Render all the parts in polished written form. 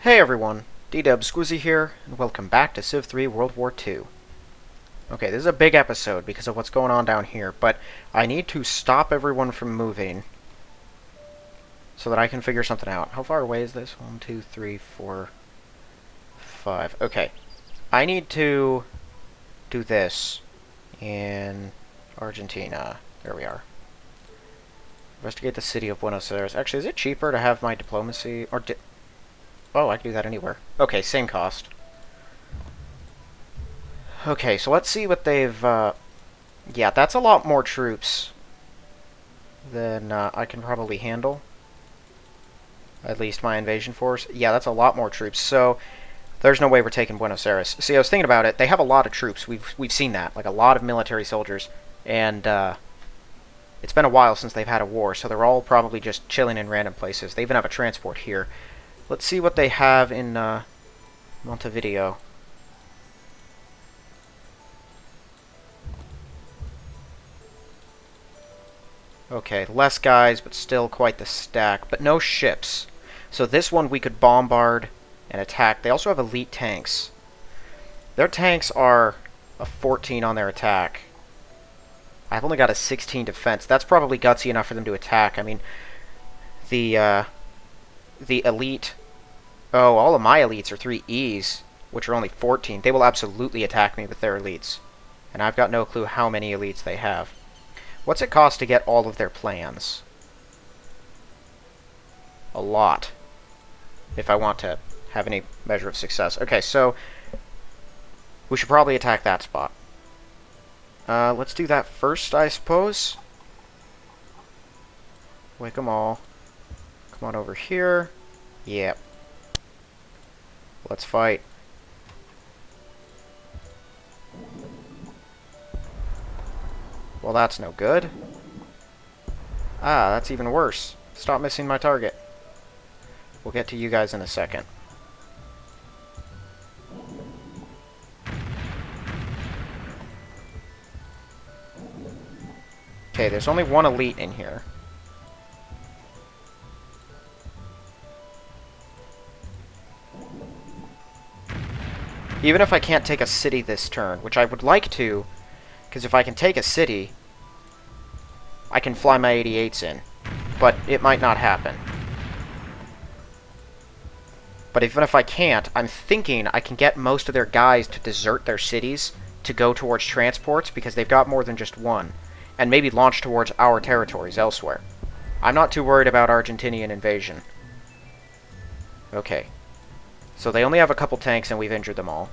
Hey everyone, D-Dub Squizzy here, and welcome back to Civ 3 World War II. Okay, this is a big episode because of what's going on down here, but I need to stop everyone from moving so that I can figure something out. How far away is this? 1, 2, 3, 4, 5. Okay, I need to do this in Argentina. There we are. Investigate the city of Buenos Aires. Actually, is it cheaper to have my diplomacy, or oh, I can do that anywhere. Okay, same cost. Okay, so let's see what they've, yeah, that's a lot more troops than I can probably handle. At least my invasion force. Yeah, that's a lot more troops, so there's no way we're taking Buenos Aires. See, I was thinking about it. They have a lot of troops. We've seen that, like a lot of military soldiers, and it's been a while since they've had a war, so they're all probably just chilling in random places. They even have a transport here. Let's see what they have in Montevideo. Okay, less guys, but still quite the stack. But no ships. So this one we could bombard and attack. They also have elite tanks. Their tanks are a 14 on their attack. I've only got a 16 defense. That's probably gutsy enough for them to attack. I mean, the elite... Oh, all of my elites are 3Es, which are only 14. They will absolutely attack me with their elites. And I've got no clue how many elites they have. What's it cost to get all of their plans? A lot. If I want to have any measure of success. Okay, so we should probably attack that spot. Let's do that first, I suppose. Wake them all. Come on over here. Yep. Let's fight. Well, that's no good. Ah, that's even worse. Stop missing my target. We'll get to you guys in a second. Okay, there's only one elite in here. Even if I can't take a city this turn, which I would like to, because if I can take a city, I can fly my 88s in. But it might not happen. But even if I can't, I'm thinking I can get most of their guys to desert their cities to go towards transports, because they've got more than just one, and maybe launch towards our territories elsewhere. I'm not too worried about Argentinian invasion. Okay. So they only have a couple tanks and we've injured them all.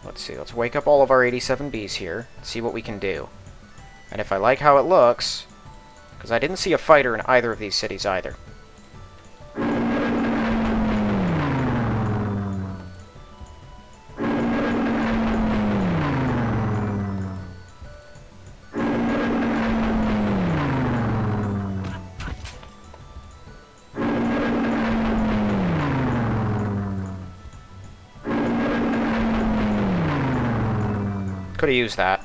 Let's see, let's wake up all of our 87Bs here, see what we can do. And if I like how it looks, because I didn't see a fighter in either of these cities either. Could have used that.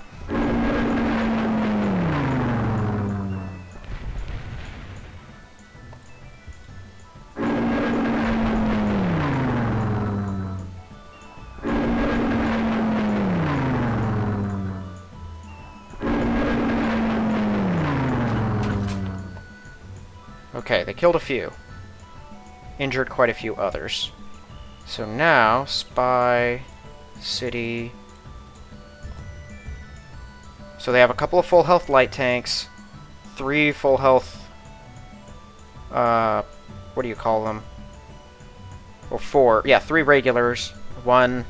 Okay, they killed a few. Injured quite a few others. So now, spy, city... So they have a couple of full health light tanks, 3 full health, what do you call them? Or 4, yeah, 3 regulars, 1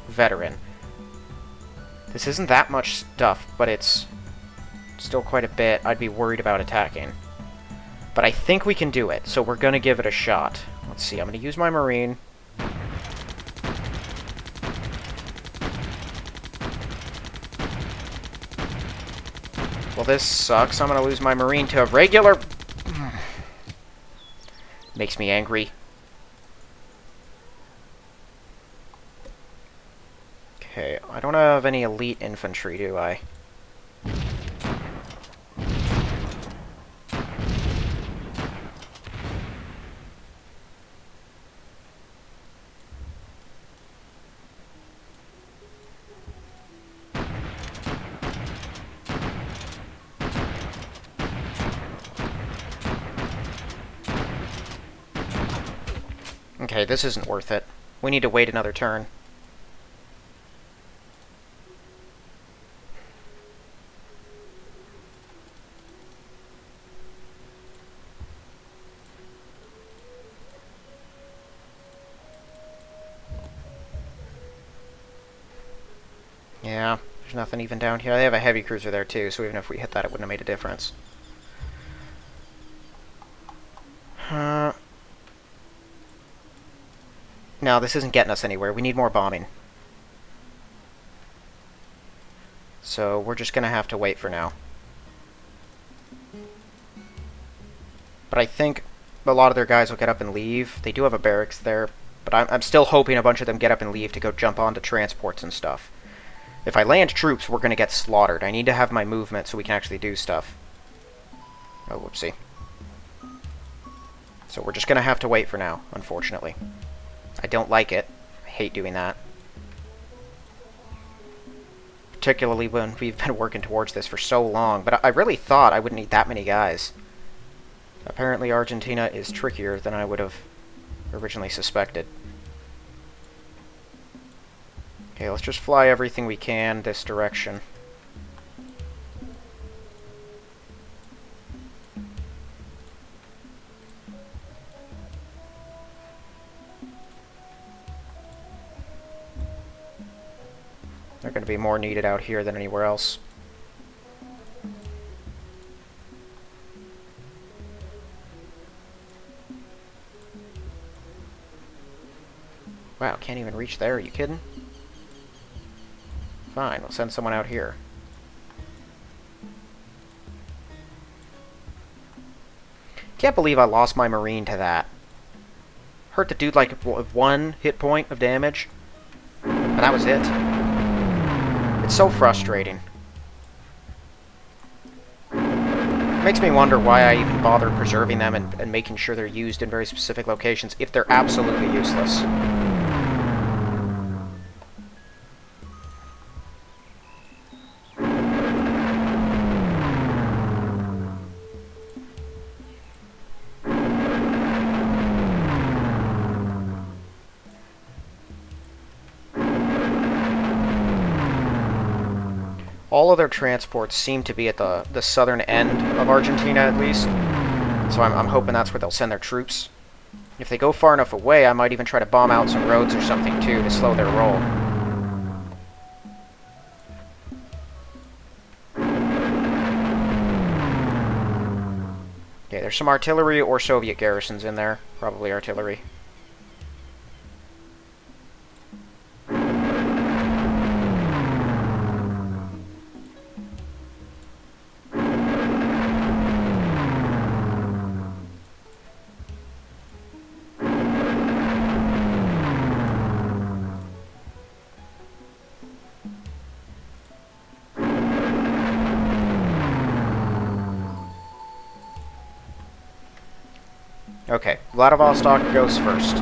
veteran. This isn't that much stuff, but it's still quite a bit. I'd be worried about attacking. But I think we can do it, so we're going to give it a shot. Let's see, I'm going to use my Marine. Well, this sucks. I'm going to lose my Marine to a regular... Makes me angry. Okay, I don't have any elite infantry, do I? Okay, this isn't worth it. We need to wait another turn. Yeah, there's nothing even down here. They have a heavy cruiser there too, so even if we hit that, it wouldn't have made a difference. No, this isn't getting us anywhere. We need more bombing. So we're just going to have to wait for now. But I think a lot of their guys will get up and leave. They do have a barracks there, but I'm still hoping a bunch of them get up and leave to go jump onto transports and stuff. If I land troops, we're going to get slaughtered. I need to have my movement so we can actually do stuff. Oh, whoopsie. So we're just going to have to wait for now, unfortunately. I don't like it. I hate doing that. Particularly when we've been working towards this for so long. But I really thought I wouldn't need that many guys. Apparently Argentina is trickier than I would have originally suspected. Okay, let's just fly everything we can this direction. They're going to be more needed out here than anywhere else. Wow, can't even reach there. Are you kidding? Fine, we'll send someone out here. Can't believe I lost my Marine to that. Hurt the dude like 1 hit point of damage. And that was it. It's so frustrating. It makes me wonder why I even bother preserving them and making sure they're used in very specific locations if they're absolutely useless. All of their transports seem to be at the southern end of Argentina, at least. So I'm hoping that's where they'll send their troops. If they go far enough away, I might even try to bomb out some roads or something, too, to slow their roll. Okay, there's some artillery or Soviet garrisons in there. Probably artillery. Okay, Vladivostok goes first.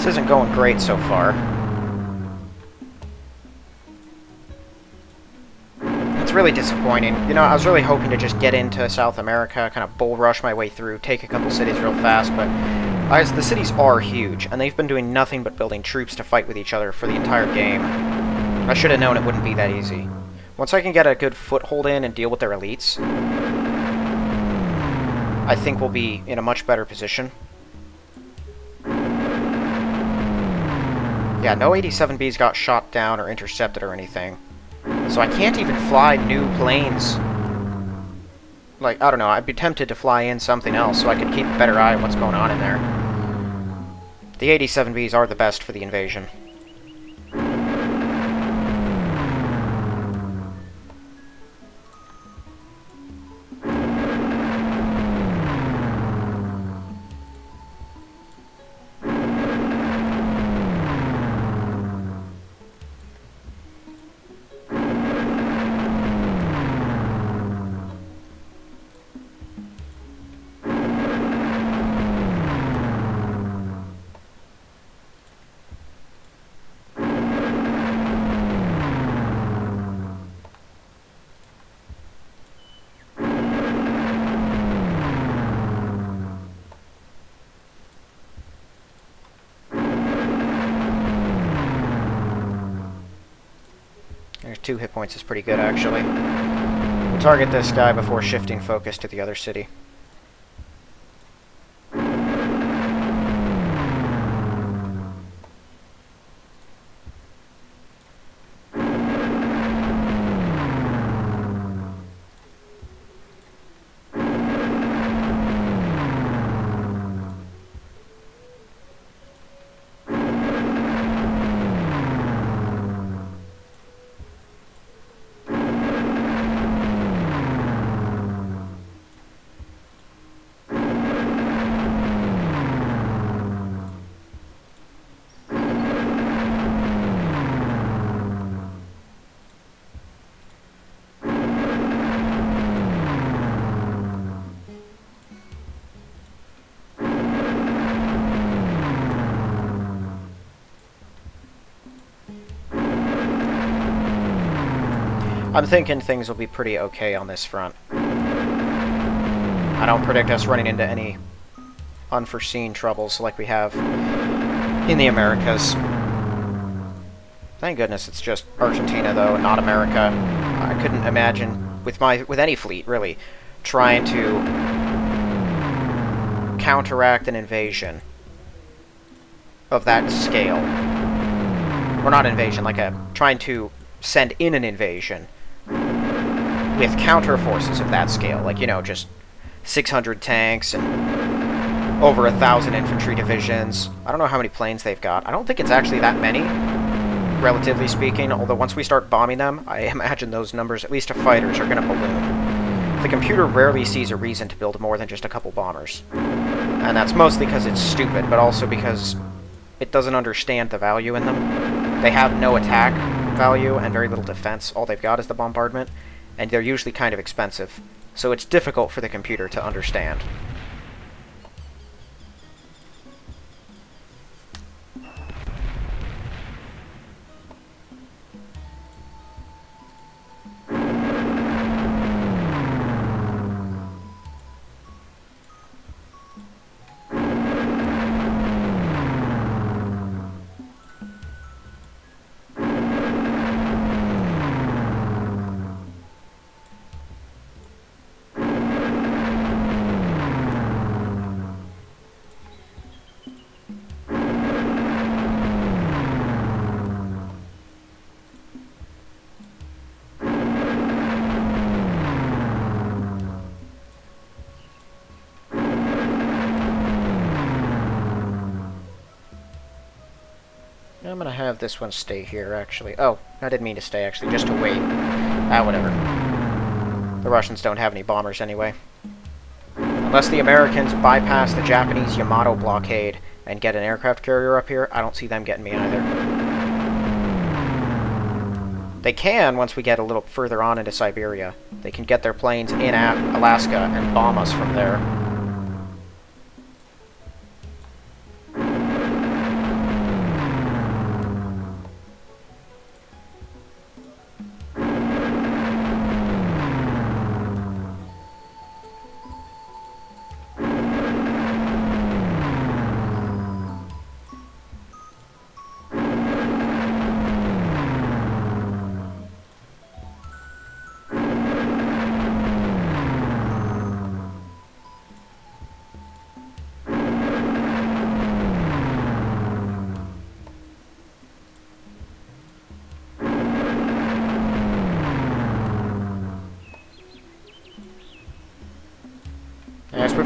This isn't going great so far. It's really disappointing. You know, I was really hoping to just get into South America, kind of bull rush my way through, take a couple cities real fast, but the cities are huge, and they've been doing nothing but building troops to fight with each other for the entire game. I should have known it wouldn't be that easy. Once I can get a good foothold in and deal with their elites, I think we'll be in a much better position. Yeah, no 87Bs got shot down or intercepted or anything. So I can't even fly new planes. Like, I don't know, I'd be tempted to fly in something else so I could keep a better eye on what's going on in there. The 87Bs are the best for the invasion. There's 2 hit points is pretty good, actually. We'll target this guy before shifting focus to the other city. I'm thinking things will be pretty okay on this front. I don't predict us running into any unforeseen troubles like we have in the Americas. Thank goodness it's just Argentina, though, and not America. I couldn't imagine, with any fleet, really, trying to counteract an invasion of that scale. Or not invasion, like trying to send in an invasion with counter forces of that scale, like, you know, just 600 tanks and over 1,000 infantry divisions. I don't know how many planes they've got. I don't think it's actually that many, relatively speaking, although once we start bombing them, I imagine those numbers, at least of fighters, are going to balloon. The computer rarely sees a reason to build more than just a couple bombers. And that's mostly because it's stupid, but also because it doesn't understand the value in them. They have no attack value and very little defense. All they've got is the bombardment, and they're usually kind of expensive, so it's difficult for the computer to understand. I'm gonna have this one stay here, actually. Oh, I didn't mean to stay, actually, just to wait. Ah, whatever. The Russians don't have any bombers anyway. Unless the Americans bypass the Japanese Yamato blockade and get an aircraft carrier up here, I don't see them getting me either. They can once we get a little further on into Siberia. They can get their planes in at Alaska and bomb us from there.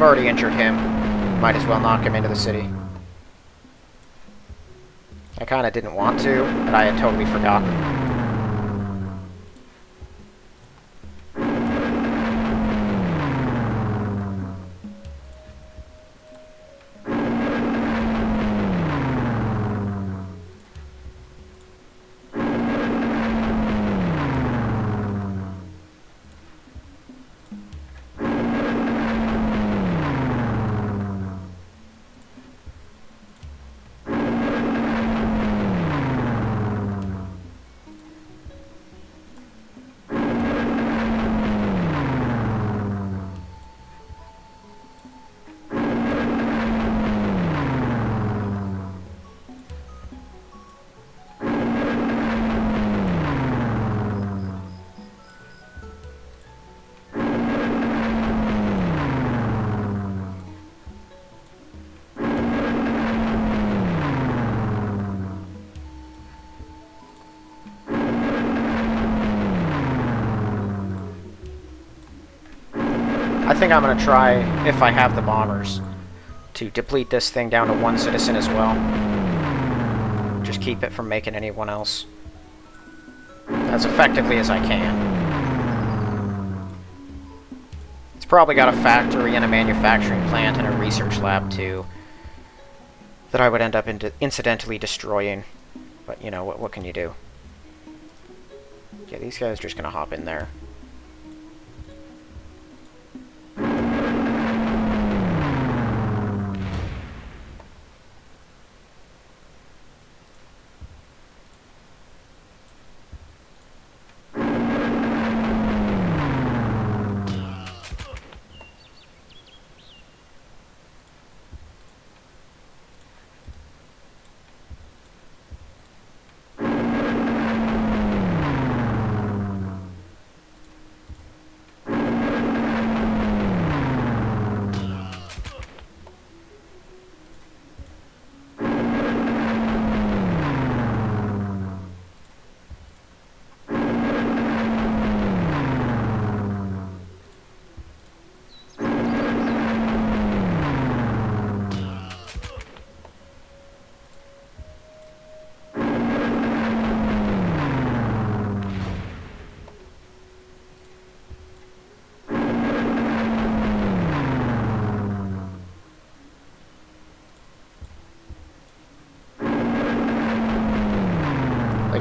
We've already injured him. Might as well knock him into the city. I kind of didn't want to, but I had totally forgotten. I think I'm going to try, if I have the bombers, to deplete this thing down to one citizen as well. Just keep it from making anyone else. As effectively as I can. It's probably got a factory and a manufacturing plant and a research lab too that I would end up incidentally destroying. But, you know, what can you do? Yeah, these guys are just going to hop in there.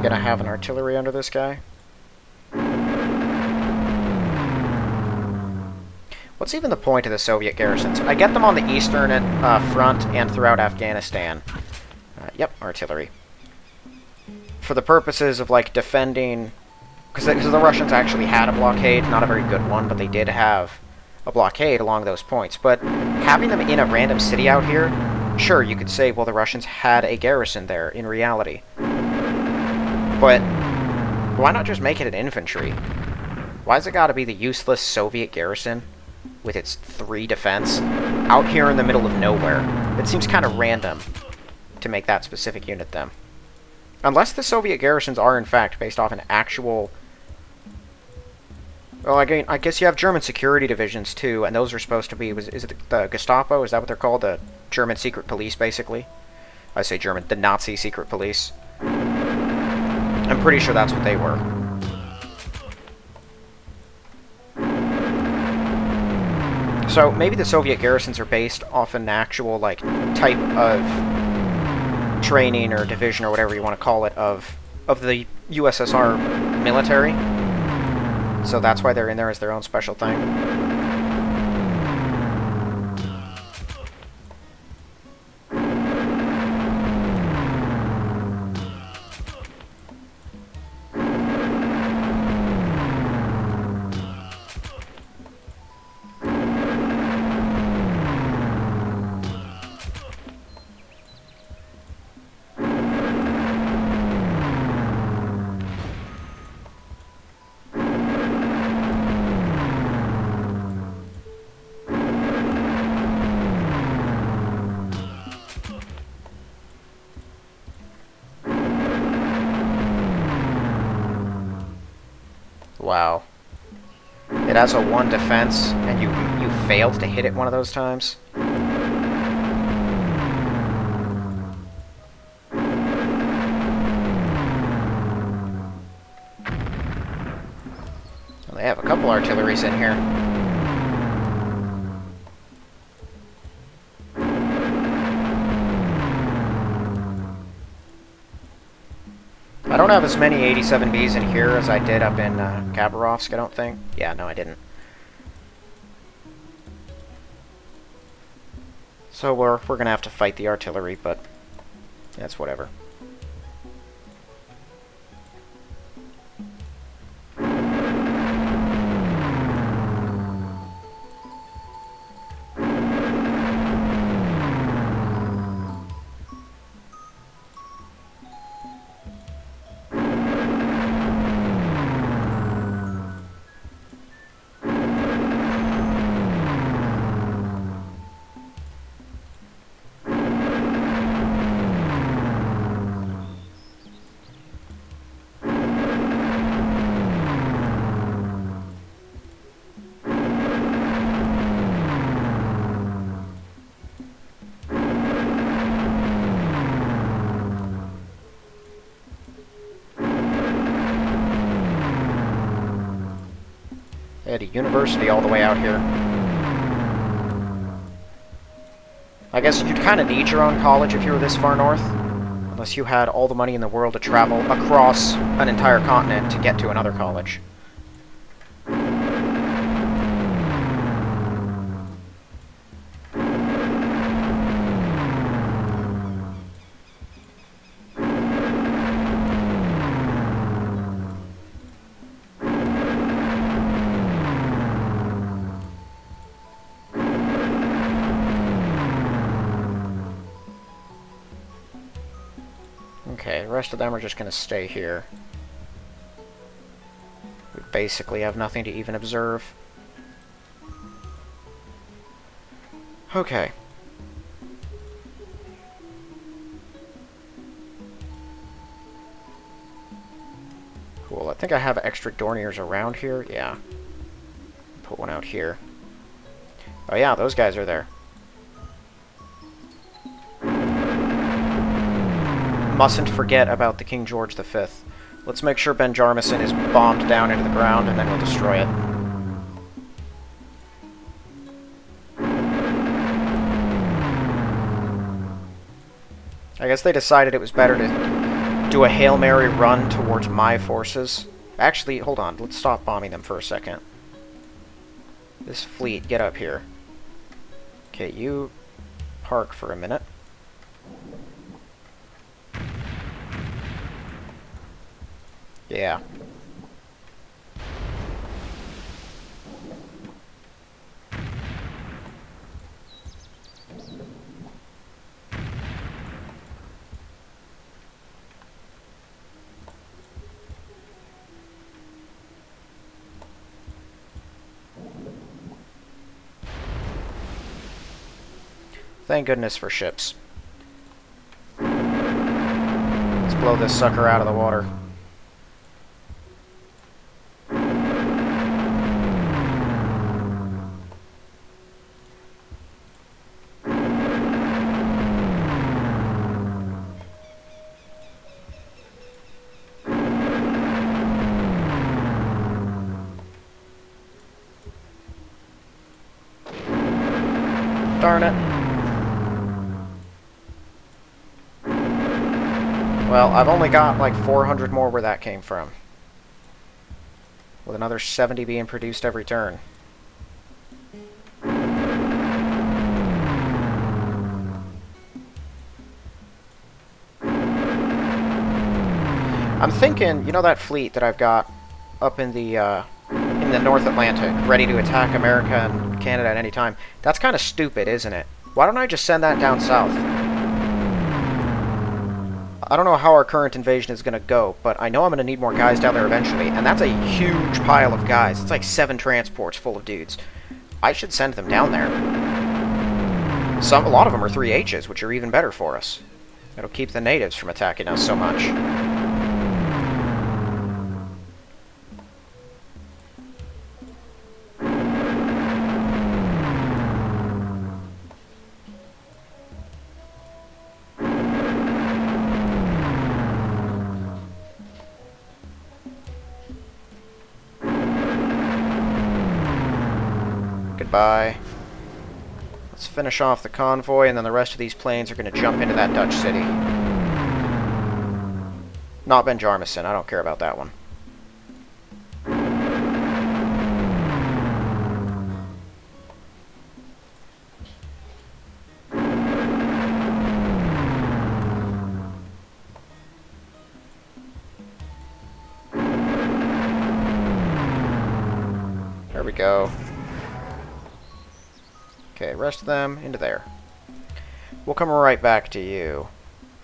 Gonna have an artillery under this guy. What's even the point of the Soviet garrisons? I get them on the eastern front and throughout Afghanistan. Yep, artillery. For the purposes of, like, defending... Because the Russians actually had a blockade, not a very good one, but they did have a blockade along those points. But having them in a random city out here, sure, you could say, well, the Russians had a garrison there in reality. But why not just make it an infantry? Why's it gotta be the useless Soviet garrison with its 3 defense out here in the middle of nowhere? It seems kind of random to make that specific unit them. Unless the Soviet garrisons are in fact based off an actual... Well, again, I guess you have German security divisions too, and those are supposed to be... Is it the Gestapo? Is that what they're called? The German secret police, basically? I say German, the Nazi secret police. I'm pretty sure that's what they were. So maybe the Soviet garrisons are based off an actual, like, type of training or division or whatever you want to call it of the USSR military. So that's why they're in there as their own special thing. Wow. It has a 1 defense, and you failed to hit it one of those times. Well, they have a couple artilleries in here. I don't have as many 87Bs in here as I did up in Khabarovsk, I don't think. Yeah, no, I didn't. So we're gonna have to fight the artillery, but that's whatever. They had a university all the way out here. I guess you'd kind of need your own college if you were this far north. Unless you had all the money in the world to travel across an entire continent to get to another college. Okay, the rest of them are just going to stay here. We basically have nothing to even observe. Okay. Cool, I think I have extra Dorniers around here. Yeah. Put one out here. Oh yeah, those guys are there. Mustn't forget about the King George V. Let's make sure Ben Jarmison is bombed down into the ground, and then we'll destroy it. I guess they decided it was better to do a Hail Mary run towards my forces. Actually, hold on. Let's stop bombing them for a second. This fleet, get up here. Okay, you park for a minute. Yeah. Thank goodness for ships. Let's blow this sucker out of the water. Darn it. Well, I've only got like 400 more where that came from. With another 70 being produced every turn. I'm thinking, you know that fleet that I've got up in the North Atlantic, ready to attack America and Canada at any time? That's kind of stupid, isn't it? Why don't I just send that down south? I don't know how our current invasion is going to go, but I know I'm going to need more guys down there eventually, and that's a huge pile of guys. It's like 7 transports full of dudes. I should send them down there. A lot of them are 3Hs, which are even better for us. It'll keep the natives from attacking us so much. Goodbye. Let's finish off the convoy, and then the rest of these planes are going to jump into that Dutch city. Not Ben Jarmison. I don't care about that one. There we go. Okay, rest of them into there. We'll come right back to you.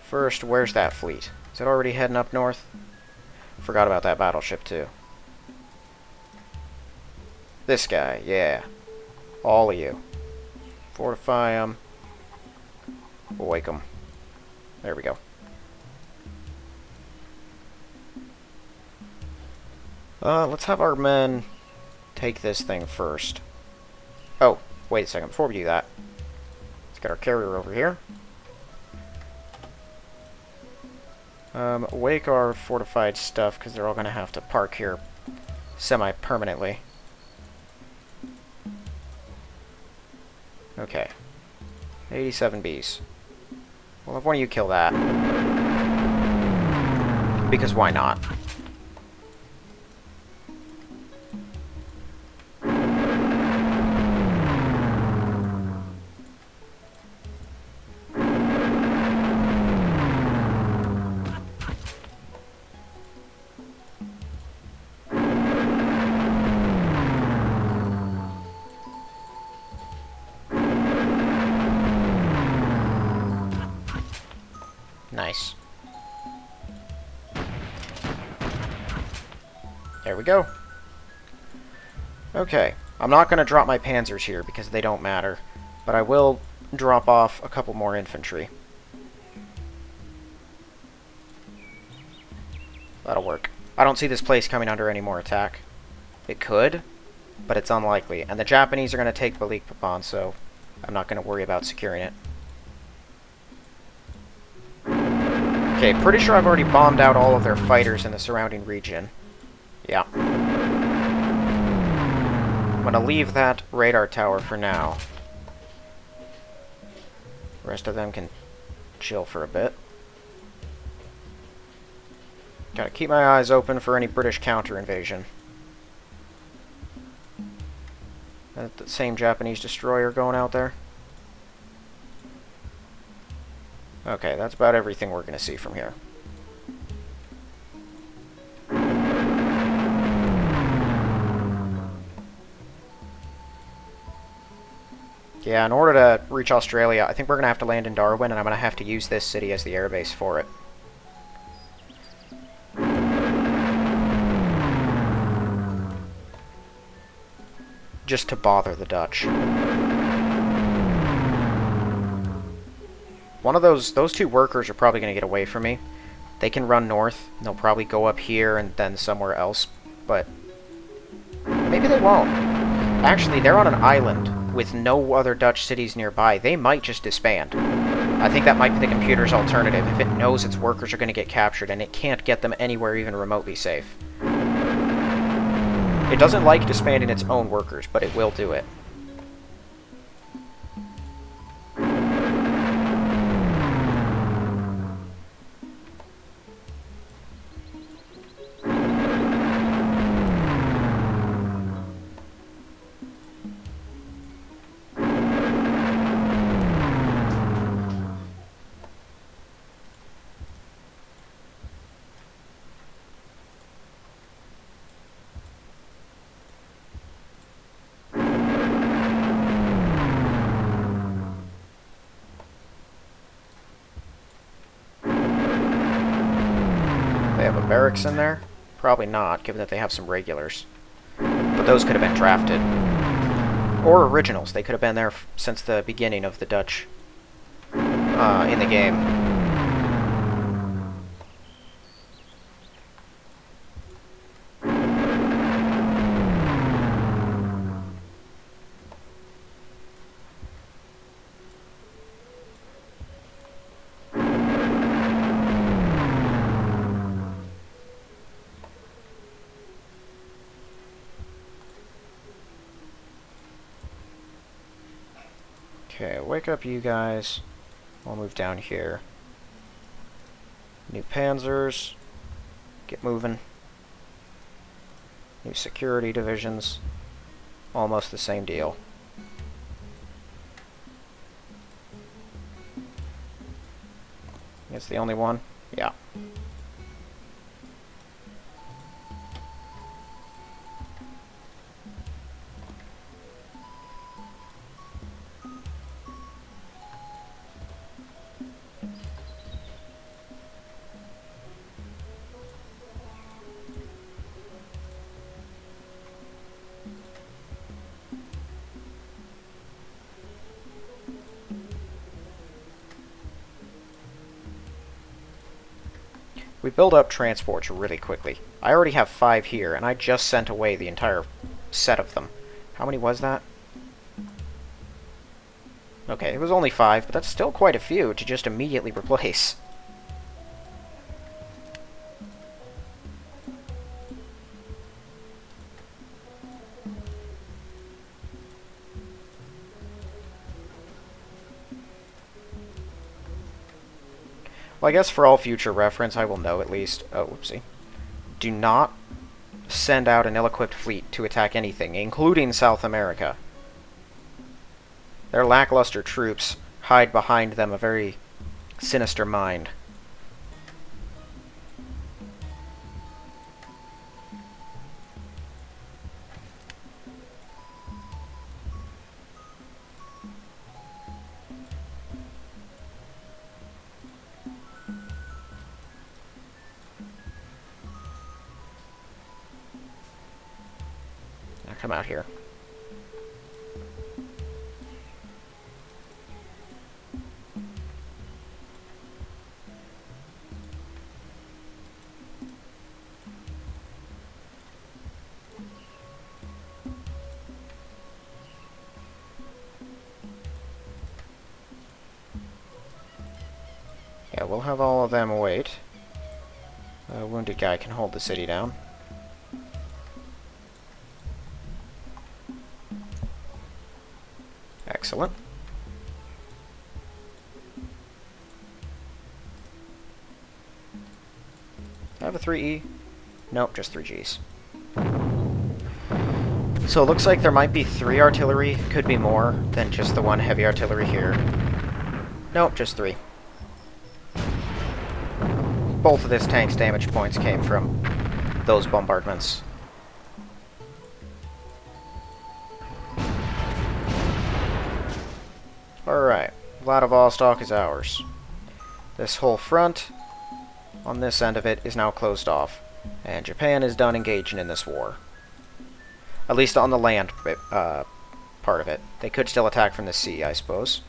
First, where's that fleet? Is it already heading up north? Forgot about that battleship, too. This guy, yeah. All of you. Fortify them. Wake them. There we go. Let's have our men take this thing first. Oh, wait a second. Before we do that, let's get our carrier over here. Wake our fortified stuff, because they're all going to have to park here semi-permanently. Okay. 87 Bs. Well, have one of you kill that. Because why not? Nice. There we go. Okay. I'm not going to drop my panzers here because they don't matter, but I will drop off a couple more infantry. That'll work. I don't see this place coming under any more attack. It could, but it's unlikely. And the Japanese are going to take Balikpapan, so I'm not going to worry about securing it. Okay, pretty sure I've already bombed out all of their fighters in the surrounding region. Yeah. I'm gonna leave that radar tower for now. The rest of them can chill for a bit. Gotta keep my eyes open for any British counter-invasion. That the same Japanese destroyer going out there? Okay, that's about everything we're going to see from here. Yeah, in order to reach Australia, I think we're going to have to land in Darwin, and I'm going to have to use this city as the airbase for it. Just to bother the Dutch. One of those two workers are probably going to get away from me. They can run north. They'll probably go up here and then somewhere else, but maybe they won't. Actually, they're on an island with no other Dutch cities nearby. They might just disband. I think that might be the computer's alternative if it knows its workers are going to get captured and it can't get them anywhere even remotely safe. It doesn't like disbanding its own workers, but it will do it. Barracks in there? Probably not, given that they have some regulars. But those could have been drafted. Or originals. They could have been there since the beginning of the Dutch in the game. Okay, wake up you guys. I'll move down here. New panzers. Get moving. New security divisions. Almost the same deal. It's the only one? Yeah. We build up transports really quickly. I already have 5 here, and I just sent away the entire set of them. How many was that? Okay, it was only 5, but that's still quite a few to just immediately replace. Well, I guess for all future reference, I will know at least. Oh, whoopsie. Do not send out an ill-equipped fleet to attack anything, including South America. Their lackluster troops hide behind them a very sinister mind. Now come out here. Yeah, we'll have all of them wait. A wounded guy can hold the city down. Excellent. I have a 3E? Nope, just 3Gs. So it looks like there might be 3 artillery, could be more than just the 1 heavy artillery here. Nope, just 3. Both of this tank's damage points came from those bombardments. Alright, Vladivostok is ours. This whole front, on this end of it, is now closed off, and Japan is done engaging in this war. At least on the land part of it. They could still attack from the sea, I suppose.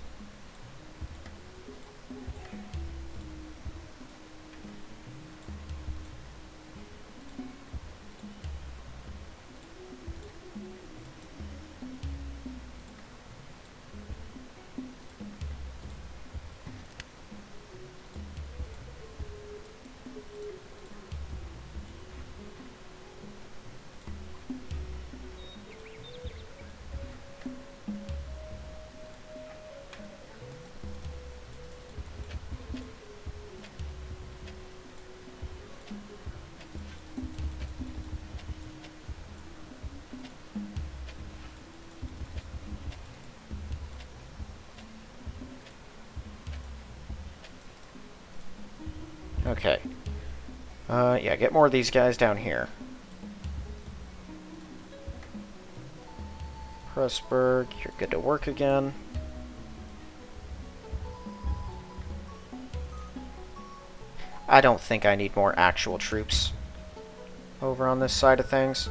Okay. Yeah, get more of these guys down here. Pressburg, you're good to work again. I don't think I need more actual troops over on this side of things.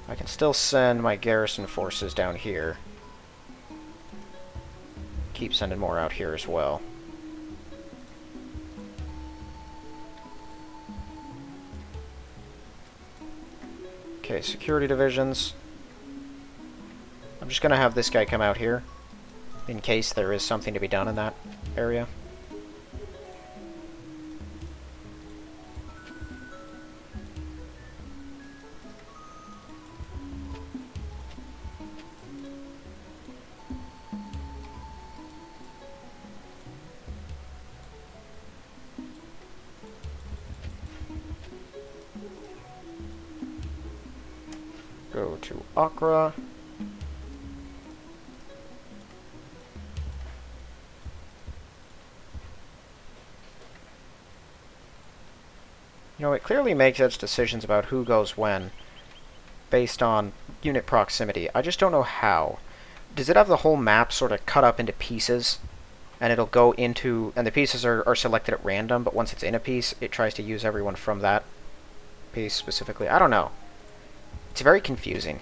I can still send my garrison forces down here. Keep sending more out here as well. Okay, security divisions. I'm just gonna have this guy come out here, in case there is something to be done in that area. go to Accra. You know, it clearly makes its decisions about who goes when based on unit proximity. I just don't know how. Does it have the whole map sort of cut up into pieces? And it'll go into... And the pieces are selected at random, but once it's in a piece, it tries to use everyone from that piece specifically. I don't know. It's very confusing.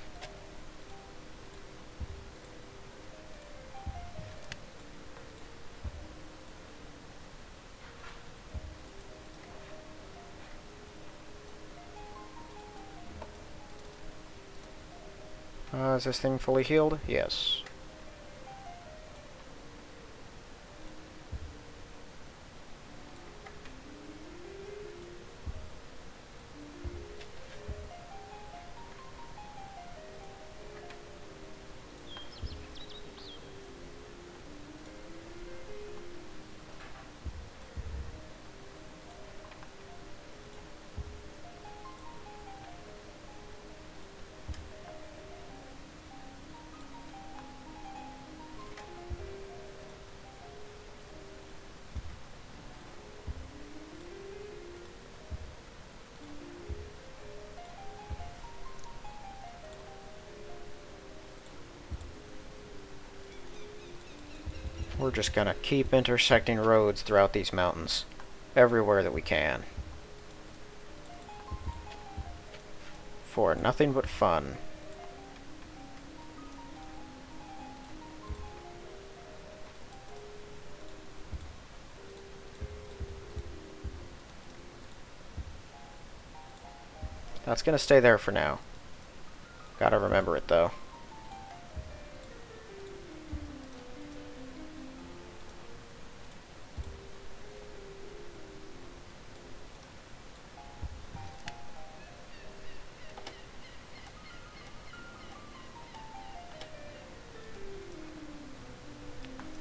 Is this thing fully healed? Yes. We're just gonna keep intersecting roads throughout these mountains. Everywhere that we can. For nothing but fun. That's gonna stay there for now. Gotta remember it, though.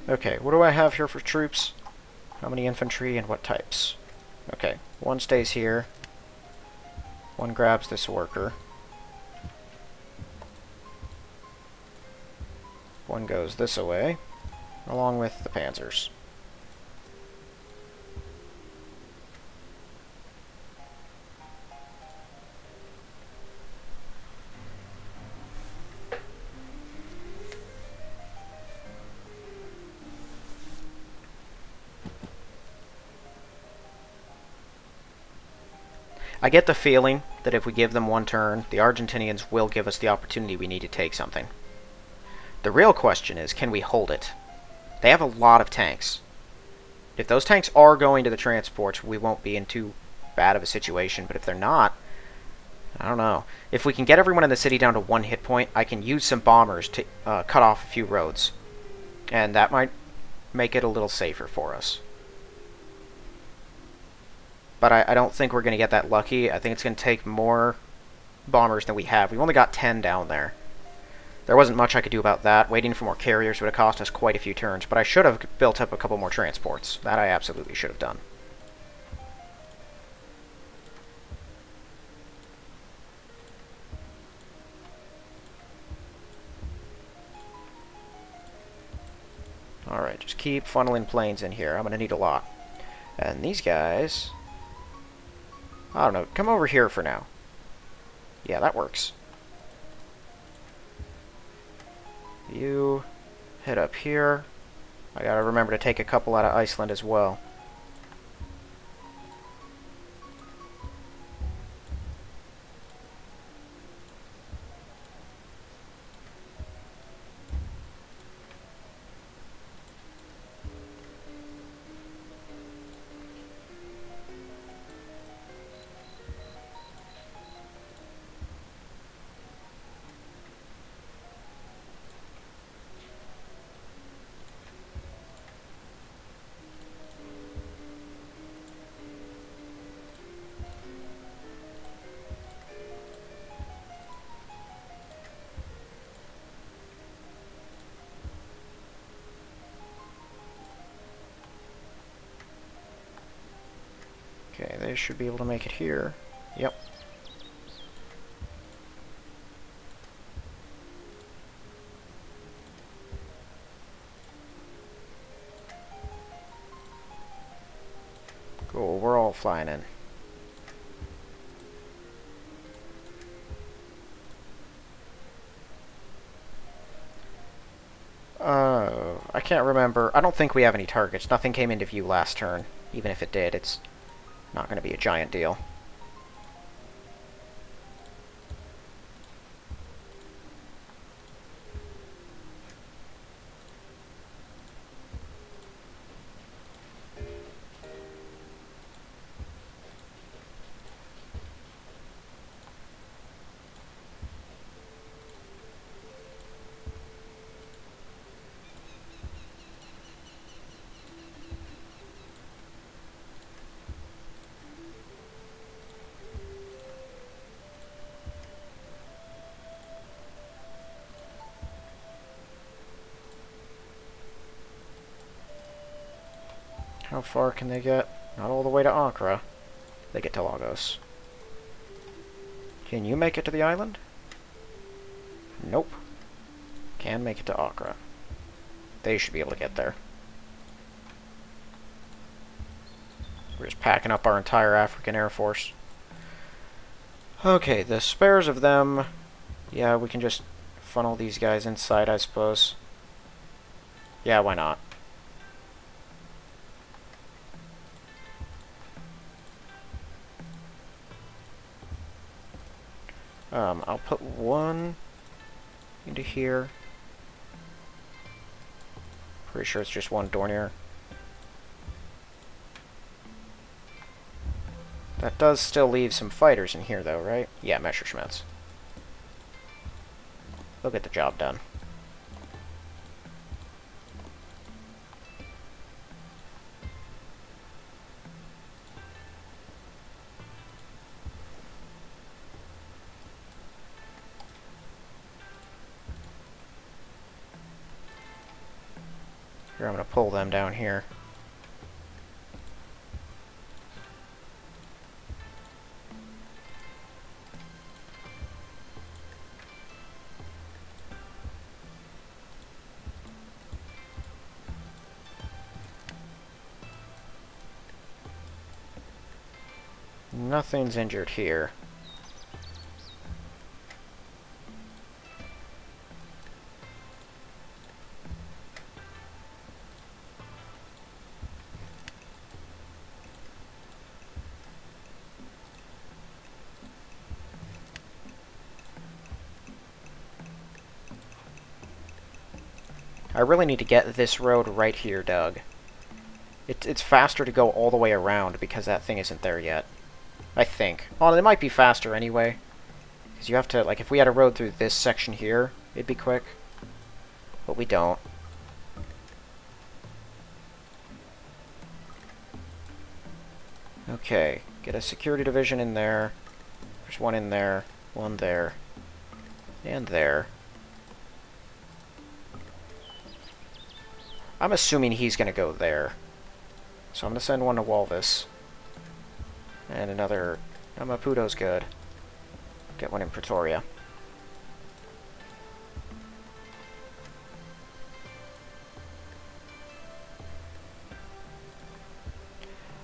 Okay, what do I have here for troops? How many infantry and what types? Okay, one stays here. One grabs this worker. One goes this way, along with the panzers. I get the feeling that if we give them one turn, the Argentinians will give us the opportunity we need to take something. The real question is, can we hold it? They have a lot of tanks. If those tanks are going to the transports, we won't be in too bad of a situation, but if they're not, I don't know. If we can get everyone in the city down to one hit point, I can use some bombers to cut off a few roads. And that might make it a little safer for us. But I don't think we're going to get that lucky. I think it's going to take more bombers than we have. We've only got 10 down there. There wasn't much I could do about that. Waiting for more carriers would have cost us quite a few turns. But I should have built up a couple more transports. That I absolutely should have done. Alright, just keep funneling planes in here. I'm going to need a lot. And these guys... I don't know. Come over here for now. Yeah, that works. You head up here. I gotta remember to take a couple out of Iceland as well. Okay, they should be able to make it here. Yep. we're all flying in. I can't remember. I don't think we have any targets. Nothing came into view last turn. Even if it did, it's not going to be a giant deal. How far can they get? Not all the way to Accra. They get to Lagos. Can you make it to the island? Nope. Can make it to Accra. They should be able to get there. We're just packing up our entire African Air Force. Okay, the spares of them... Yeah, we can just funnel these guys inside, I suppose. Yeah, why not? I'll put one into here. Pretty sure it's just one Dornier. That does still leave some fighters in here, though, right? Yeah, Messerschmitts. They'll get the job done. Here, I'm going to pull them down here. Nothing's injured here. I really need to get this road right here, Doug. It's faster to go all the way around because that thing isn't there yet. I think. Well, it might be faster anyway. Because you have to, like, if we had a road through this section here, it'd be quick. But we don't. Okay, get a security division in there. There's one in there, one there, and there. I'm assuming he's going to go there. So I'm going to send one to Walvis. And another... No, Maputo's good. Get one in Pretoria.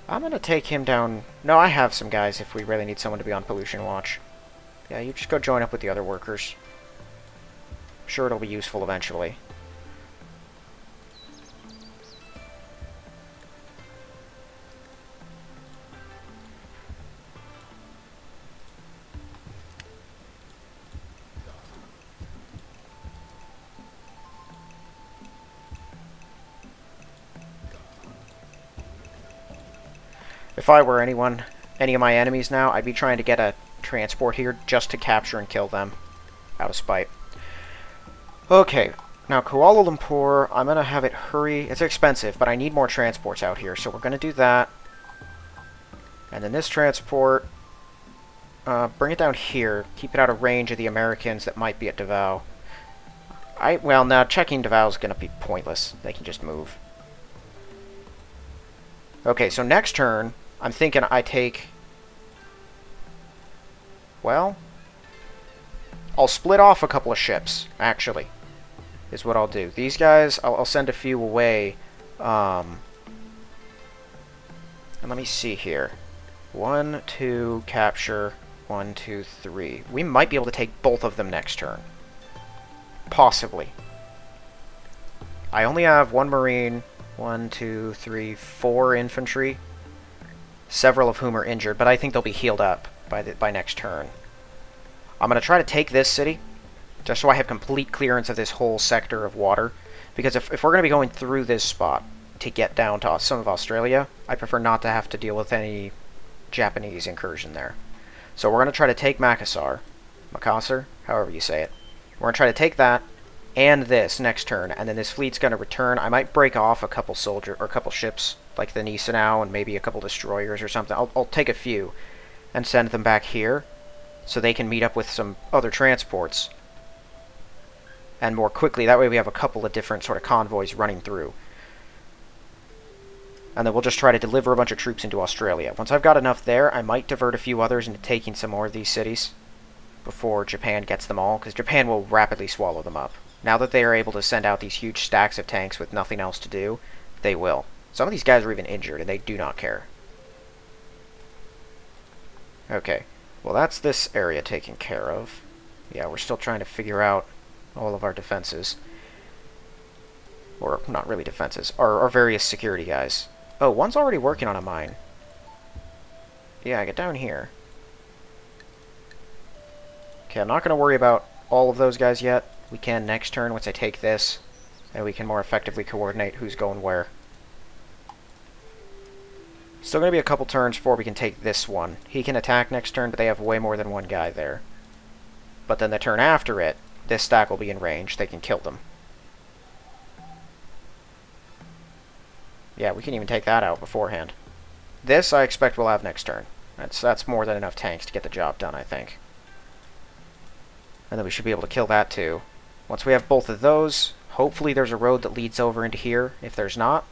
I'm going to take him down... No, I have some guys if we really need someone to be on pollution watch. Yeah, you just go join up with the other workers. I'm sure it'll be useful eventually. If I were any of my enemies now, I'd be trying to get a transport here just to capture and kill them. Out of spite. Okay, now Kuala Lumpur, I'm going to have it hurry. It's expensive, but I need more transports out here, so we're going to do that. And then this transport, bring it down here. Keep it out of range of the Americans that might be at Davao. Well, now checking Davao is going to be pointless. They can just move. Okay, so next turn, I'm thinking I take... Well, I'll split off a couple of ships, actually, is what I'll do. These guys, I'll send a few away And let me see here. 1, 2, capture. 1, 2, 3. We might be able to take both of them next turn. Possibly. I only have 1 Marine, 1, 2, 3, 4 infantry. Several of whom are injured, but I think they'll be healed up by next turn. I'm going to try to take this city, just so I have complete clearance of this whole sector of water. Because if we're going to be going through this spot to get down to some of Australia, I prefer not to have to deal with any Japanese incursion there. So we're going to try to take Makassar, however you say it. We're going to try to take that and this next turn, and then this fleet's going to return. I might break off a couple ships, like the Gneisenau and maybe a couple destroyers or something. I'll take a few and send them back here so they can meet up with some other transports. And more quickly, that way we have a couple of different sort of convoys running through. And then we'll just try to deliver a bunch of troops into Australia. Once I've got enough there, I might divert a few others into taking some more of these cities before Japan gets them all, because Japan will rapidly swallow them up. Now that they are able to send out these huge stacks of tanks with nothing else to do, they will. Some of these guys are even injured, and they do not care. Okay, well that's this area taken care of. Yeah, we're still trying to figure out all of our defenses. Or, not really defenses, our various security guys. Oh, one's already working on a mine. Yeah, get down here. Okay, I'm not going to worry about all of those guys yet. We can next turn once I take this, and we can more effectively coordinate who's going where. Still going to be a couple turns before we can take this one. He can attack next turn, but they have way more than one guy there. But then the turn after it, this stack will be in range. They can kill them. Yeah, we can even take that out beforehand. This, I expect we'll have next turn. That's more than enough tanks to get the job done, I think. And then we should be able to kill that too. Once we have both of those, hopefully there's a road that leads over into here. If there's not,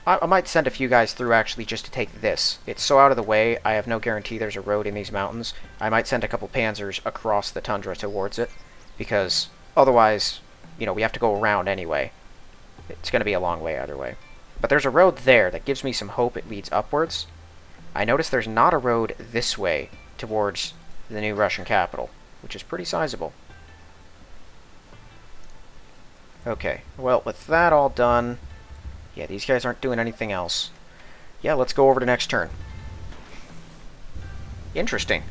I might send a few guys through actually just to take this. It's so out of the way, I have no guarantee there's a road in these mountains. I might send a couple panzers across the tundra towards it, because otherwise, you know, we have to go around anyway. It's going to be a long way either way. But there's a road there that gives me some hope it leads upwards. I notice there's not a road this way towards the new Russian capital, which is pretty sizable. Okay, well, with that all done, yeah, these guys aren't doing anything else. Yeah, let's go over to next turn. Interesting.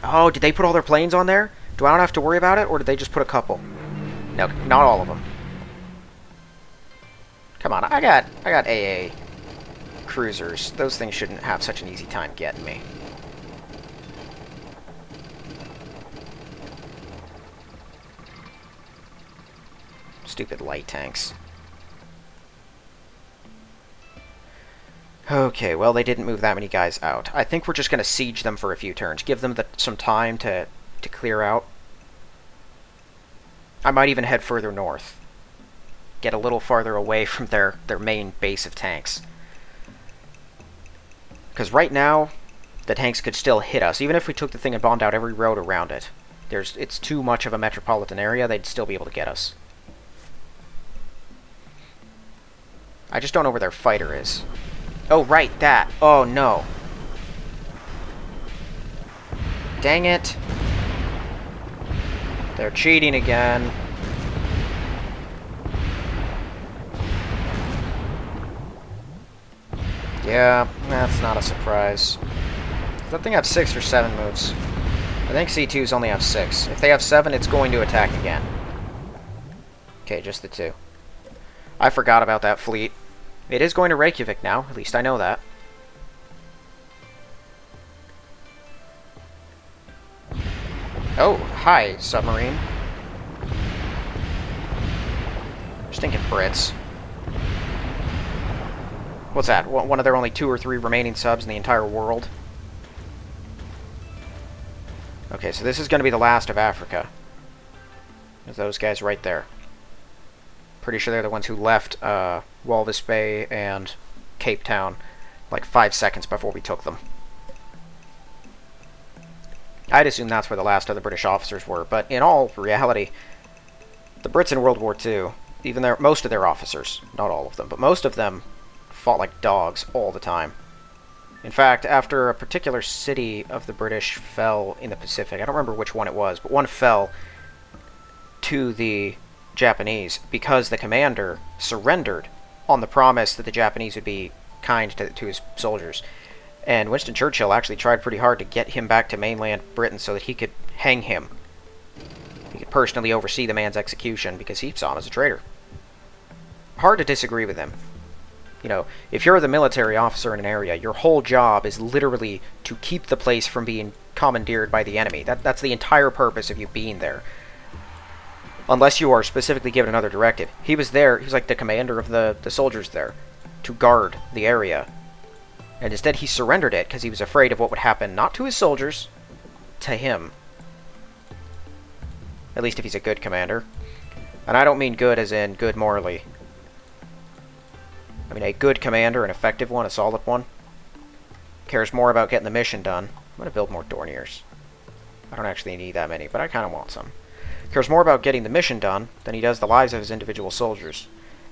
Oh, did they put all their planes on there? Do I not have to worry about it, or did they just put a couple? No, not all of them. Come on, I got AA cruisers. Those things shouldn't have such an easy time getting me. Stupid light tanks. Okay, well, they didn't move that many guys out. I think we're just going to siege them for a few turns. Give them some time to clear out. I might even head further north. Get a little farther away from their main base of tanks. Because right now, the tanks could still hit us. Even if we took the thing and bombed out every road around it. It's too much of a metropolitan area, they'd still be able to get us. I just don't know where their fighter is. Oh, right, that. Oh, no. Dang it. They're cheating again. Yeah, that's not a surprise. Does that thing have 6 or 7 moves? I think C2s only have 6. If they have 7, it's going to attack again. Okay, just the 2. I forgot about that fleet. It is going to Reykjavik now, at least I know that. Oh, hi, submarine. Stinking Brits. What's that? One of their only 2 or 3 remaining subs in the entire world? Okay, so this is going to be the last of Africa. There's those guys right there. Pretty sure they're the ones who left Walvis Bay and Cape Town like 5 seconds before we took them. I'd assume that's where the last of the British officers were, but in all reality, the Brits in World War II, even most of their officers, not all of them, but most of them fought like dogs all the time. In fact, after a particular city of the British fell in the Pacific, I don't remember which one it was, but one fell to the Japanese because the commander surrendered on the promise that the Japanese would be kind to his soldiers. And Winston Churchill actually tried pretty hard to get him back to mainland Britain so that he could hang him. He could personally oversee the man's execution because he saw him as a traitor. Hard to disagree with him. You know, if you're the military officer in an area, your whole job is literally to keep the place from being commandeered by the enemy. That's the entire purpose of you being there. Unless you are specifically given another directive. He was there, he was like the commander of the soldiers there, to guard the area. And instead he surrendered it because he was afraid of what would happen, not to his soldiers, to him. At least if he's a good commander. And I don't mean good as in good morally. I mean a good commander, an effective one, a solid one, cares more about getting the mission done. I'm going to build more Dorniers. I don't actually need that many, but I kind of want some. Cares more about getting the mission done than he does the lives of his individual soldiers.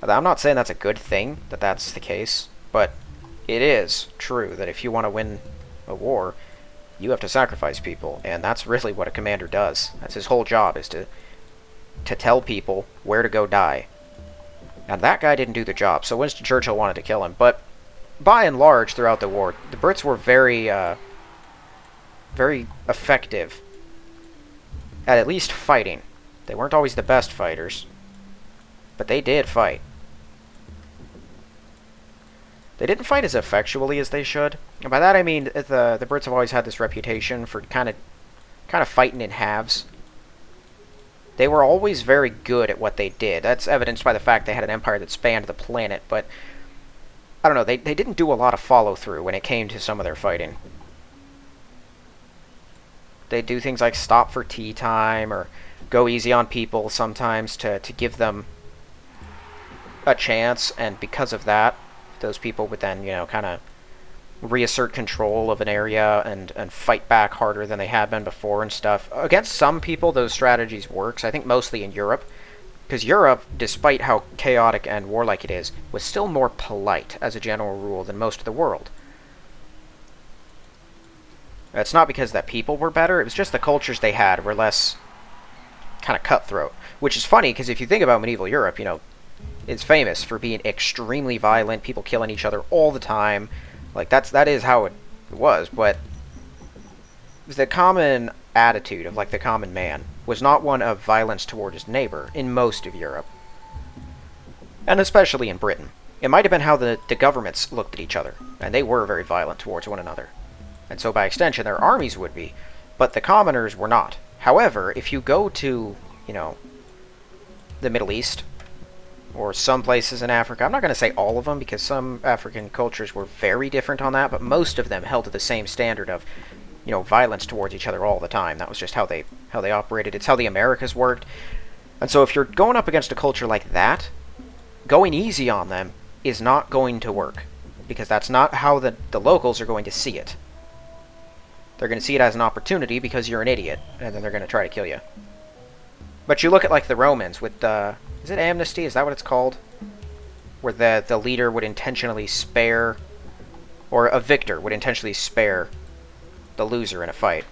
Now, I'm not saying that's a good thing, that that's the case, but it is true that if you want to win a war, you have to sacrifice people, and that's really what a commander does. That's his whole job, is to tell people where to go die. And that guy didn't do the job, so Winston Churchill wanted to kill him. But by and large, throughout the war, the Brits were very effective at least fighting. They weren't always the best fighters, but they did fight. They didn't fight as effectually as they should. And by that I mean the Brits have always had this reputation for kind of fighting in halves. They were always very good at what they did. That's evidenced by the fact they had an empire that spanned the planet, but I don't know, they didn't do a lot of follow-through when it came to some of their fighting. They'd do things like stop for tea time, or go easy on people sometimes to give them a chance, and because of that, those people would then, you know, kind of reassert control of an area and fight back harder than they had been before and stuff. Against some people, those strategies works. I think mostly in Europe, because Europe, despite how chaotic and warlike it is, was still more polite as a general rule than most of the world. It's not because that people were better, it was just the cultures they had were less kind of cutthroat. Which is funny, because if you think about medieval Europe, you know, it's famous for being extremely violent, people killing each other all the time. Like, that is how it was, but the common attitude of, like, the common man was not one of violence toward his neighbor in most of Europe. And especially in Britain. It might have been how the governments looked at each other, and they were very violent towards one another. And so by extension, their armies would be, but the commoners were not. However, if you go to, you know, the Middle East, or some places in Africa, I'm not going to say all of them, because some African cultures were very different on that, but most of them held to the same standard of, you know, violence towards each other all the time. That was just how they operated. It's how the Americas worked. And so if you're going up against a culture like that, going easy on them is not going to work, because that's not how the locals are going to see it. They're going to see it as an opportunity because you're an idiot, and then they're going to try to kill you. But you look at, like, the Romans with, is it amnesty? Is that what it's called? Where the leader would intentionally spare, or a victor would intentionally spare the loser in a fight.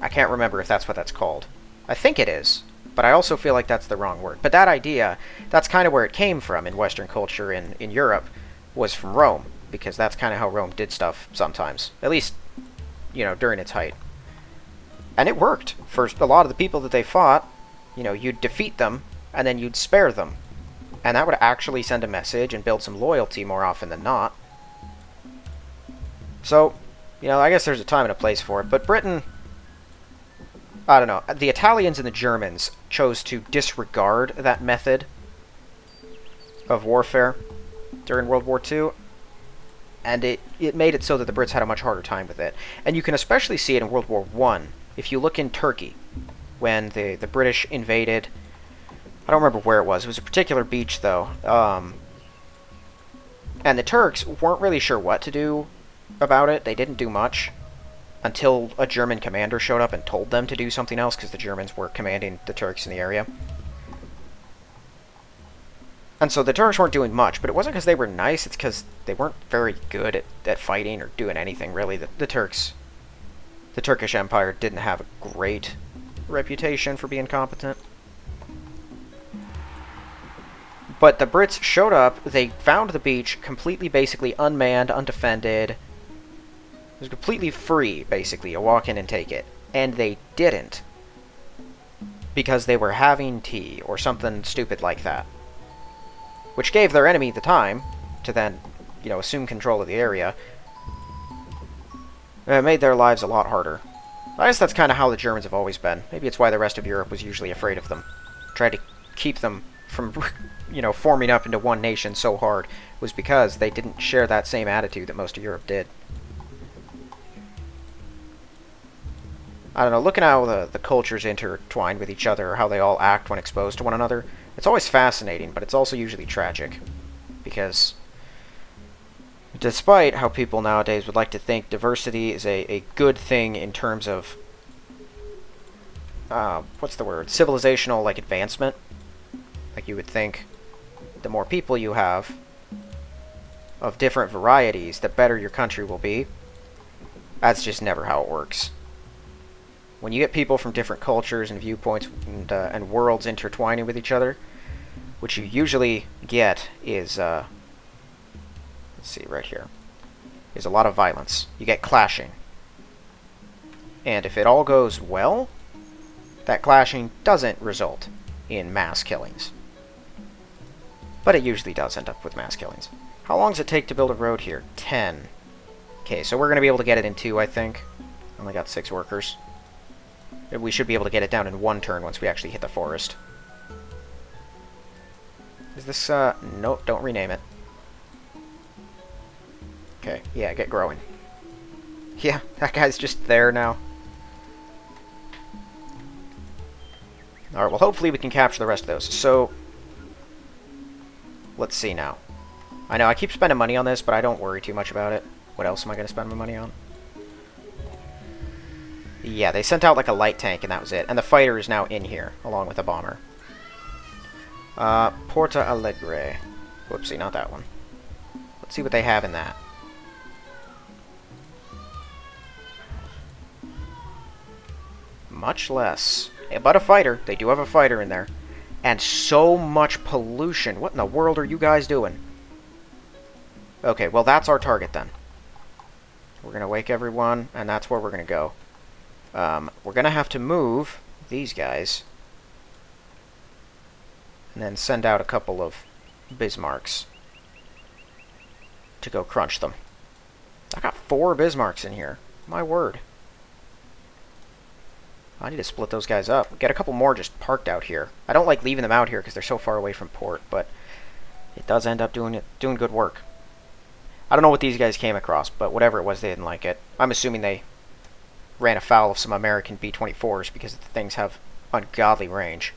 I can't remember if that's what that's called. I think it is, but I also feel like that's the wrong word. But that idea, that's kind of where it came from in Western culture in Europe, was from Rome, because that's kind of how Rome did stuff sometimes. At least, you know, during its height. And it worked. For a lot of the people that they fought, you know, you'd defeat them, and then you'd spare them. And that would actually send a message and build some loyalty more often than not. So, you know, I guess there's a time and a place for it. But Britain, I don't know. The Italians and the Germans chose to disregard that method of warfare during World War II. And it made it so that the Brits had a much harder time with it. And you can especially see it in World War I. If you look in Turkey, when the British invaded, I don't remember where it was. It was a particular beach, though. And the Turks weren't really sure what to do about it. They didn't do much until a German commander showed up and told them to do something else, because the Germans were commanding the Turks in the area. And so the Turks weren't doing much, but it wasn't because they were nice, it's because they weren't very good at fighting or doing anything, really. The Turkish Empire didn't have a great reputation for being competent. But the Brits showed up, they found the beach completely, basically, unmanned, undefended. It was completely free, basically, to walk in and take it. And they didn't. Because they were having tea, or something stupid like that. Which gave their enemy the time to then, you know, assume control of the area. And it made their lives a lot harder. I guess that's kind of how the Germans have always been. Maybe it's why the rest of Europe was usually afraid of them. Tried to keep them from, you know, forming up into one nation so hard, was because they didn't share that same attitude that most of Europe did. I don't know, looking at how the cultures intertwined with each other, or how they all act when exposed to one another, it's always fascinating, but it's also usually tragic. Because despite how people nowadays would like to think diversity is a good thing in terms of, what's the word, civilizational, like, advancement. Like, you would think the more people you have of different varieties, the better your country will be. That's just never how it works. When you get people from different cultures and viewpoints and worlds intertwining with each other, what you usually get is, let's see, right here, is a lot of violence. You get clashing. And if it all goes well, that clashing doesn't result in mass killings. But it usually does end up with mass killings. How long does it take to build a road here? 10. Okay, so we're going to be able to get it in 2, I think. Only got 6 workers. We should be able to get it down in 1 turn once we actually hit the forest. Is this, nope, don't rename it. Okay, yeah, get growing. Yeah, that guy's just there now. Alright, well, hopefully we can capture the rest of those. So, let's see now. I know, I keep spending money on this, but I don't worry too much about it. What else am I going to spend my money on? Yeah, they sent out like a light tank, and that was it. And the fighter is now in here, along with a bomber. Porto Alegre. Whoopsie, not that one. Let's see what they have in that. Much less. But a fighter. They do have a fighter in there. And so much pollution. What in the world are you guys doing? Okay, well, that's our target then. We're going to wake everyone, and that's where we're going to go. We're going to have to move these guys. And then send out a couple of Bismarcks to go crunch them. I got 4 Bismarcks in here. My word. I need to split those guys up. Get a couple more just parked out here. I don't like leaving them out here because they're so far away from port, but it does end up doing good work. I don't know what these guys came across, but whatever it was, they didn't like it. I'm assuming they ran afoul of some American B-24s because the things have ungodly range.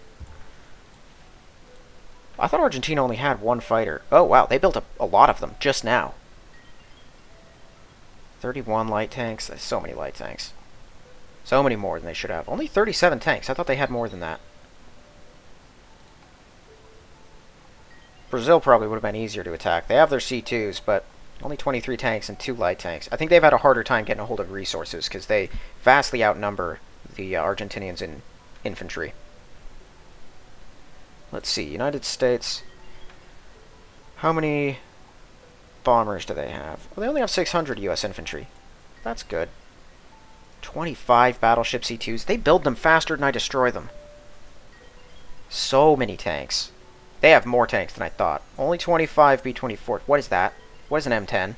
I thought Argentina only had 1 fighter. Oh, wow, they built a lot of them just now. 31 light tanks. There's so many light tanks. So many more than they should have. Only 37 tanks. I thought they had more than that. Brazil probably would have been easier to attack. They have their C2s, but only 23 tanks and 2 light tanks. I think they've had a harder time getting a hold of resources because they vastly outnumber the Argentinians in infantry. Let's see, United States. How many bombers do they have? Well, they only have 600 U.S. infantry. That's good. 25 battleship C2s. They build them faster than I destroy them. So many tanks. They have more tanks than I thought. Only 25 B-24. What is that? What is an M10?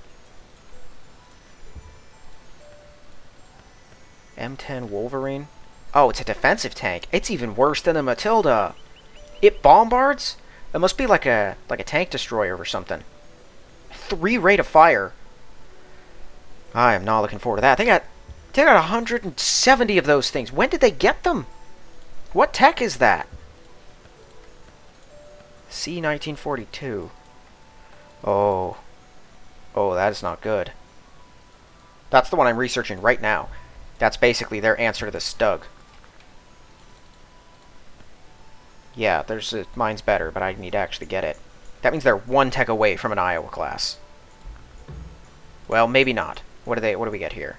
M10 Wolverine? Oh, it's a defensive tank. It's even worse than the Matilda. It bombards? It must be like a tank destroyer or something. 3 rate of fire. I am not looking forward to that. They got 170 of those things. When did they get them? What tech is that? C-1942. Oh. Oh, that is not good. That's the one I'm researching right now. That's basically their answer to the Stug. Yeah, mine's better, but I need to actually get it. That means they're one tech away from an Iowa class. Well, maybe not. What do we get here?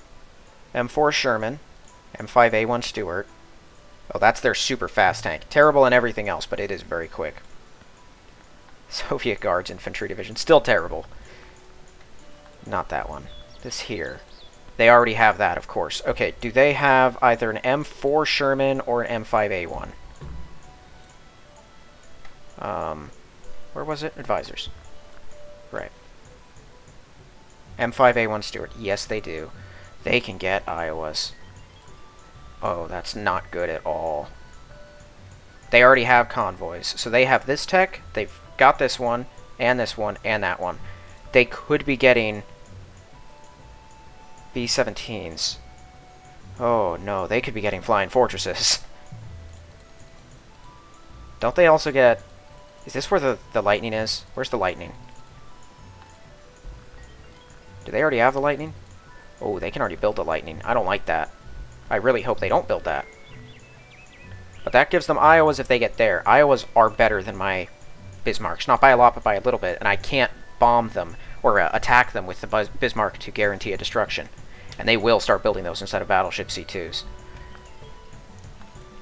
M4 Sherman, M5A1 Stuart. Oh, that's their super fast tank. Terrible in everything else, but it is very quick. Soviet Guards Infantry Division. Still terrible. Not that one. This here. They already have that, of course. Okay, do they have either an M4 Sherman or an M5A1? Where was it? Advisors. Right. M5A1 Stuart. Yes, they do. They can get Iowas. Oh, that's not good at all. They already have convoys. So they have this tech, they've got this one, and that one. They could be getting B-17s. Oh, no, they could be getting flying fortresses. Don't they also get... Is this where the lightning is? Where's the lightning? Do they already have the lightning? Oh, they can already build the lightning. I don't like that. I really hope they don't build that. But that gives them Iowas if they get there. Iowas are better than my Bismarcks. Not by a lot, but by a little bit. And I can't bomb them or attack them with the Bismarck to guarantee a destruction. And they will start building those instead of battleship C2s.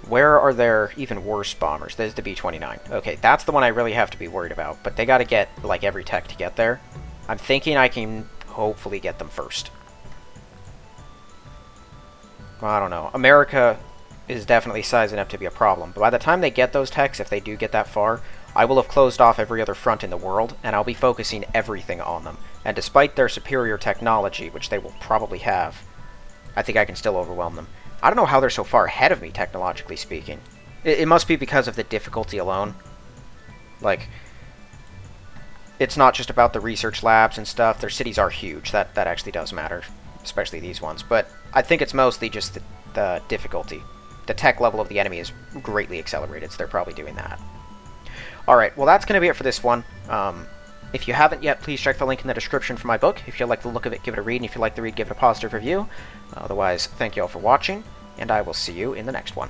Where are their even worse bombers? There's the B-29. Okay, that's the one I really have to be worried about. But they got to get, like, every tech to get there. I'm thinking I can hopefully get them first. Well, I don't know. America is definitely sizing up to be a problem. But by the time they get those techs, if they do get that far, I will have closed off every other front in the world, and I'll be focusing everything on them. And despite their superior technology, which they will probably have, I think I can still overwhelm them. I don't know how they're so far ahead of me, technologically speaking. It must be because of the difficulty alone. Like, it's not just about the research labs and stuff. Their cities are huge. That actually does matter, especially these ones. But I think it's mostly just the difficulty. The tech level of the enemy is greatly accelerated, so they're probably doing that. Alright, well that's going to be it for this one. If you haven't yet, please check the link in the description for my book. If you like the look of it, give it a read, and if you like the read, give it a positive review. Otherwise, thank you all for watching, and I will see you in the next one.